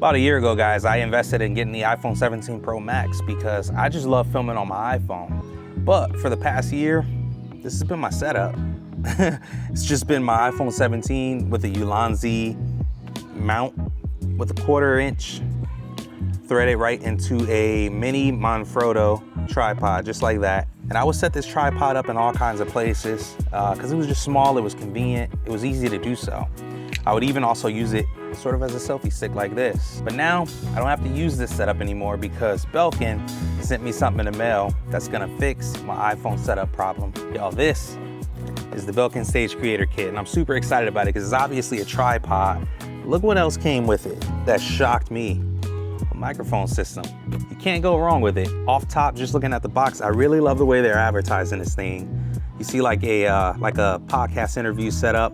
About a year ago, guys, I invested in getting the iPhone 17 Pro Max because I just love filming on my iPhone. But for the past year, this has been my setup. It's just been my iPhone 17 with a Ulanzi mount with a 1/4 inch threaded right into a mini Manfrotto tripod, just like that. And I would set this tripod up in all kinds of places because it was just small, it was convenient, it was easy to do so. I would even also use it sort of as a selfie stick like this. But now I don't have to use this setup anymore because Belkin sent me something in the mail that's gonna fix my iPhone setup problem. Y'all, this is the Belkin Stage Creator Kit, and I'm super excited about it because it's obviously a tripod. Look what else came with it that shocked me. A microphone system. You can't go wrong with it. Off top, just looking at the box, I really love the way they're advertising this thing. You see like a podcast interview setup,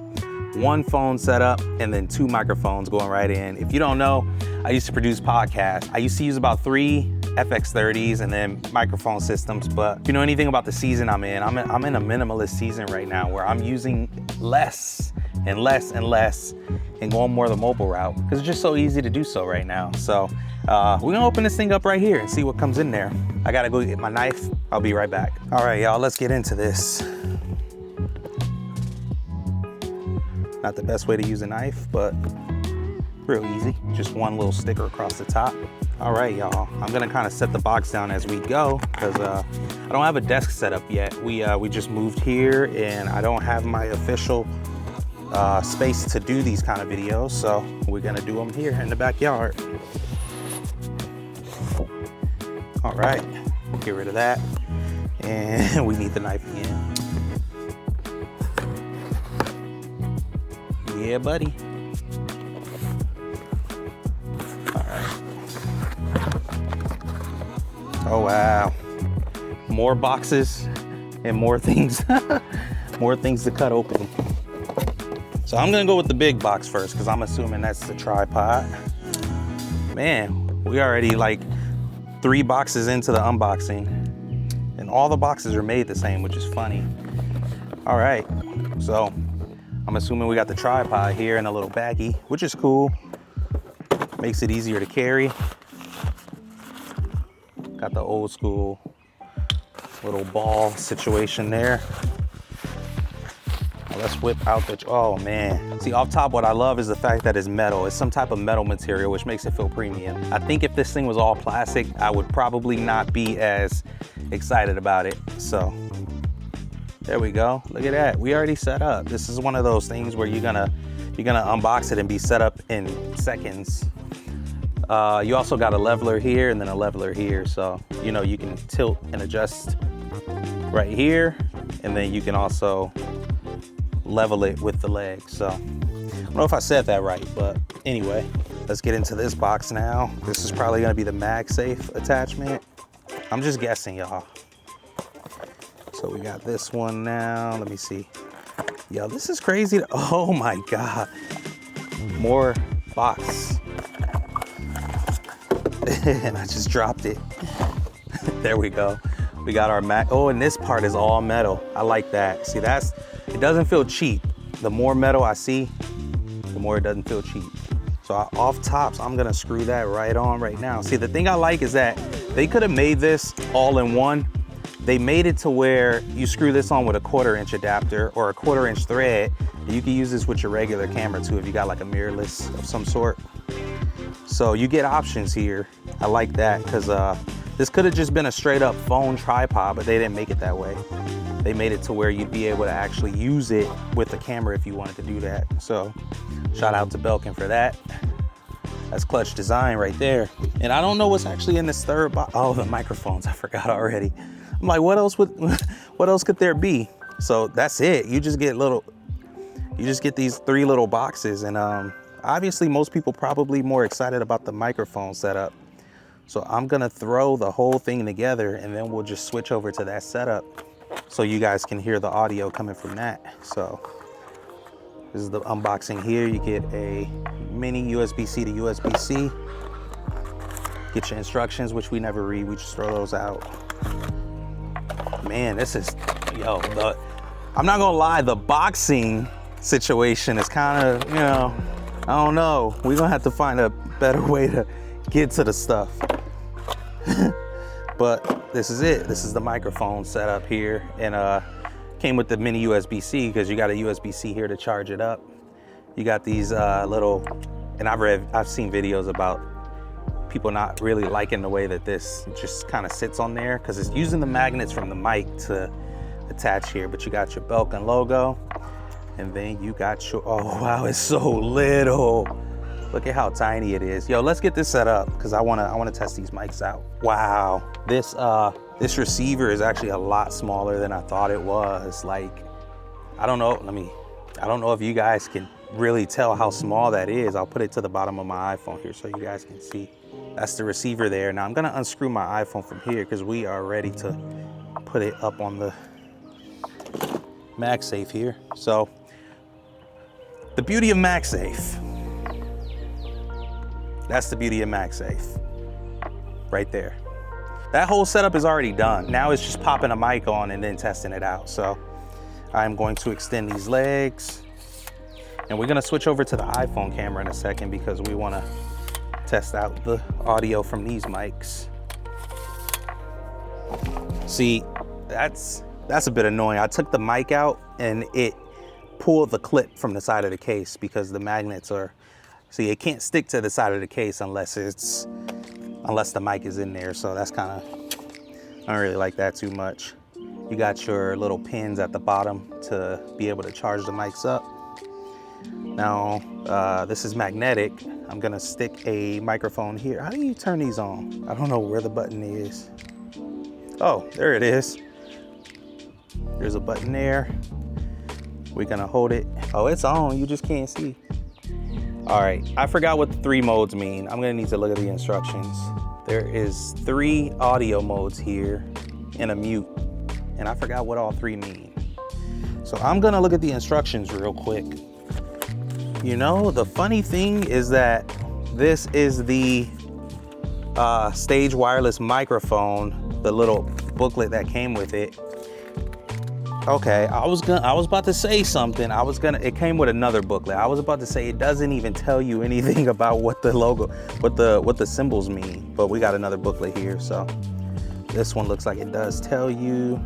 one phone setup, and then 2 microphones going right in. If you don't know, I used to produce podcasts. I used to use about 3 FX30s and then microphone systems, but if you know anything about the season I'm in a minimalist season right now where I'm using less and less and less and going more the mobile route because it's just so easy to do so right now. So we're gonna open this thing up right here and see what comes in there. I gotta go get my knife. I'll be right back. All right, y'all, let's get into this. Not the best way to use a knife, but real easy. Just one little sticker across the top. All right, y'all. I'm gonna kind of set the box down as we go because I don't have a desk set up yet. We just moved here and I don't have my official space to do these kind of videos, so we're gonna do them here in the backyard. All right, get rid of that, and we need the knife again. Yeah, buddy. All right. Oh wow, more boxes and more things, more things to cut open. So I'm gonna go with the big box first because I'm assuming that's the tripod. Man, we already like 3 boxes into the unboxing and all the boxes are made the same, which is funny. All right, so I'm assuming we got the tripod here in a little baggie, which is cool. Makes it easier to carry. Got the old school little ball situation there. Let's whip out the, oh man. See, off top, what I love is the fact that it's metal. It's some type of metal material, which makes it feel premium. I think if this thing was all plastic, I would probably not be as excited about it. So there we go. Look at that. We already set up. This is one of those things where you're gonna unbox it and be set up in seconds. You also got a leveler here and then a leveler here. So, you know, you can tilt and adjust right here. And then you can also level it with the leg. So I don't know if I said that right, but anyway, let's get into this box now. This is probably gonna be the MagSafe attachment. I'm just guessing, y'all. So we got this one now. Let me see. Yo, this is crazy. Oh my God. More box. And I just dropped it. There we go. We got our Mac. Oh, and this part is all metal. I like that. See, it doesn't feel cheap. The more metal I see, the more it doesn't feel cheap. So off tops, I'm gonna screw that right on right now. See, the thing I like is that they could have made this all in one. They made it to where you screw this on with a 1/4 inch adapter or a 1/4 inch thread. And you can use this with your regular camera too if you got like a mirrorless of some sort. So you get options here. I like that because this could have just been a straight up phone tripod, but they didn't make it that way. They made it to where you'd be able to actually use it with the camera if you wanted to do that. So shout out to Belkin for that. That's clutch design right there. And I don't know what's actually in this third box. Oh, the microphones, I forgot already. I'm like, what else could there be? So that's it. You just get these 3 little boxes. And obviously most people probably more excited about the microphone setup. So I'm gonna throw the whole thing together and then we'll just switch over to that setup so you guys can hear the audio coming from that. So this is the unboxing here. You get a mini USB-C to USB-C. Get your instructions, which we never read. We just throw those out. Man, this is, yo, I'm not gonna lie, the boxing situation is kind of, you know, I don't know. We're gonna have to find a better way to get to the stuff. But this is it. This is the microphone setup here. And came with the mini USB-C because you got a USB-C here to charge it up. You got these little, and I've seen videos about people not really liking the way that this just kind of sits on there because it's using the magnets from the mic to attach here. But you got your Belkin logo, and then you got your, oh wow, it's so little. Look at how tiny it is. Yo, let's get this set up because I wanna test these mics out. Wow, this receiver is actually a lot smaller than I thought it was. Like, I don't know if you guys can really tell how small that is. I'll put it to the bottom of my iPhone here so you guys can see. That's the receiver there. Now I'm gonna unscrew my iPhone from here because we are ready to put it up on the MagSafe here. So the beauty of MagSafe. That's the beauty of MagSafe right there. That whole setup is already done. Now it's just popping a mic on and then testing it out. So I'm going to extend these legs, and we're gonna switch over to the iPhone camera in a second because we wanna test out the audio from these mics. See, that's a bit annoying. I took the mic out and it pulled the clip from the side of the case because the magnets are, see, it can't stick to the side of the case unless the mic is in there. So that's kind of, I don't really like that too much. You got your little pins at the bottom to be able to charge the mics up. Now, this is magnetic. I'm gonna stick a microphone here. How do you turn these on? I don't know where the button is. Oh, there it is. There's a button there. We're gonna hold it. Oh, it's on, you just can't see. All right, I forgot what the 3 modes mean. I'm gonna need to look at the instructions. There is 3 audio modes here and a mute, and I forgot what all 3 mean. So I'm gonna look at the instructions real quick. You know, the funny thing is that this is the Stage wireless microphone, the little booklet that came with it. Okay, I was about to say something. It came with another booklet. I was about to say it doesn't even tell you anything about what the logo, what the symbols mean, but we got another booklet here. So this one looks like it does tell you.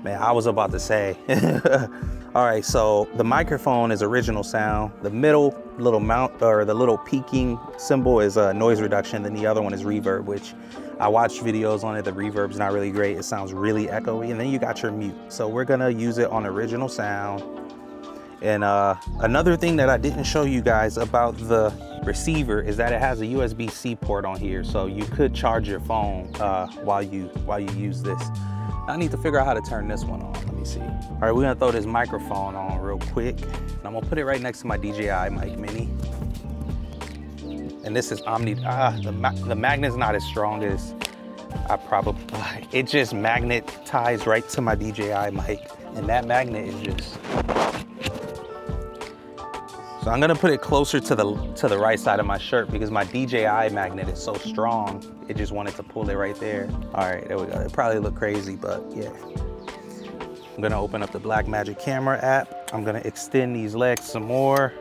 Man, I was about to say. All right, so the microphone is original sound. The middle little mount, or the little peaking symbol, is noise reduction. Then the other one is reverb, which I watched videos on it. The reverb's not really great. It sounds really echoey. And then you got your mute. So we're gonna use it on original sound. And another thing that I didn't show you guys about the receiver is that it has a USB-C port on here. So you could charge your phone while you use this. I need to figure out how to turn this one on. Let me see. All right, we're gonna throw this microphone on real quick. And I'm gonna put it right next to my DJI mic mini. And this is the magnet's not as strong as I probably, it just magnetized right to my DJI mic. And that magnet is just, so I'm gonna put it closer to the right side of my shirt because my DJI magnet is so strong, it just wanted to pull it right there. All right, there we go. It probably looked crazy, but yeah. I'm gonna open up the Blackmagic camera app. I'm gonna extend these legs some more.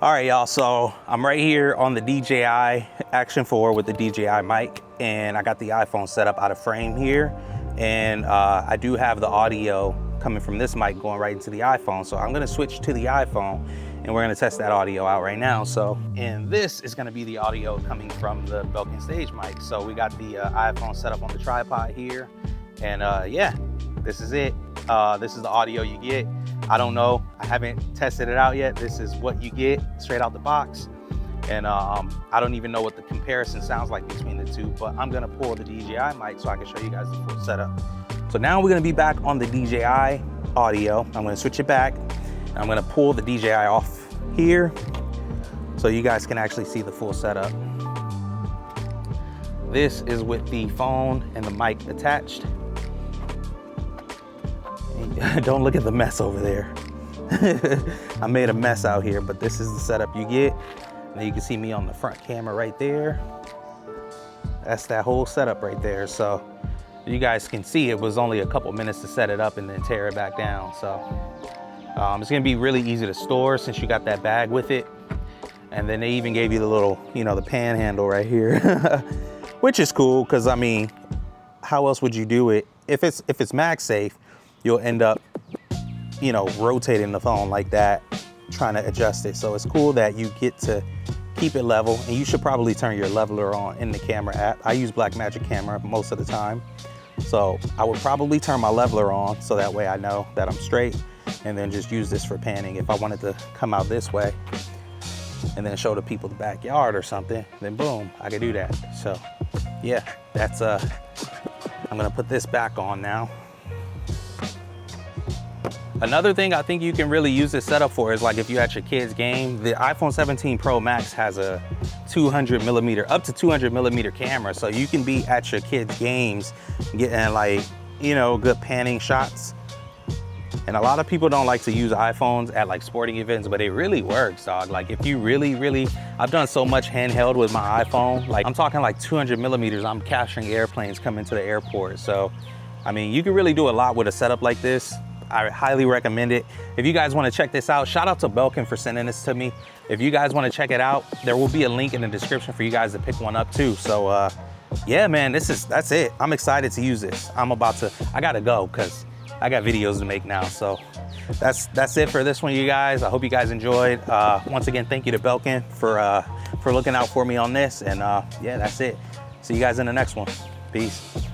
All right, y'all, so I'm right here on the DJI Action 4 with the DJI mic, and I got the iPhone set up out of frame here. And I do have the audio coming from this mic going right into the iPhone. So I'm gonna switch to the iPhone and we're gonna test that audio out right now. So, and this is gonna be the audio coming from the Belkin Stage mic. So we got the iPhone set up on the tripod here. And yeah, this is it. This is the audio you get. I don't know, I haven't tested it out yet. This is what you get straight out the box. And I don't even know what the comparison sounds like between the two, but I'm gonna pull the DJI mic so I can show you guys the full setup. So now we're gonna be back on the DJI audio. I'm gonna switch it back. I'm gonna pull the DJI off here so you guys can actually see the full setup. This is with the phone and the mic attached. Don't look at the mess over there. I made a mess out here, but this is the setup you get. Now you can see me on the front camera right there. That's that whole setup right there. So you guys can see it was only a couple minutes to set it up and then tear it back down. So it's gonna be really easy to store since you got that bag with it. And then they even gave you the little, you know, the pan handle right here, which is cool, because I mean, how else would you do it? If it's MagSafe, you'll end up, you know, rotating the phone like that, trying to adjust it. So it's cool that you get to keep it level, and you should probably turn your leveler on in the camera app. I use Blackmagic camera most of the time. So I would probably turn my leveler on so that way I know that I'm straight, and then just use this for panning. If I wanted to come out this way and then show the people the backyard or something, then boom, I could do that. So yeah, that's I'm gonna put this back on now. Another thing I think you can really use this setup for is like if you're at your kid's game. The iPhone 17 Pro Max has a 200 millimeter, up to 200 millimeter camera. So you can be at your kid's games getting like, you know, good panning shots. And a lot of people don't like to use iPhones at like sporting events, but it really works, dog. Like if you really, I've done so much handheld with my iPhone. Like I'm talking like 200 millimeters, I'm capturing airplanes coming to the airport. So, I mean, you can really do a lot with a setup like this. I highly recommend it. If you guys want to check this out, shout out to Belkin for sending this to me. If you guys want to check it out, there will be a link in the description for you guys to pick one up too. So yeah, man, that's it. I'm excited to use this. I gotta go because I got videos to make now. So that's it for this one, you guys. I hope you guys enjoyed. Once again, thank you to Belkin for looking out for me on this. And yeah, that's it. See you guys in the next one. Peace.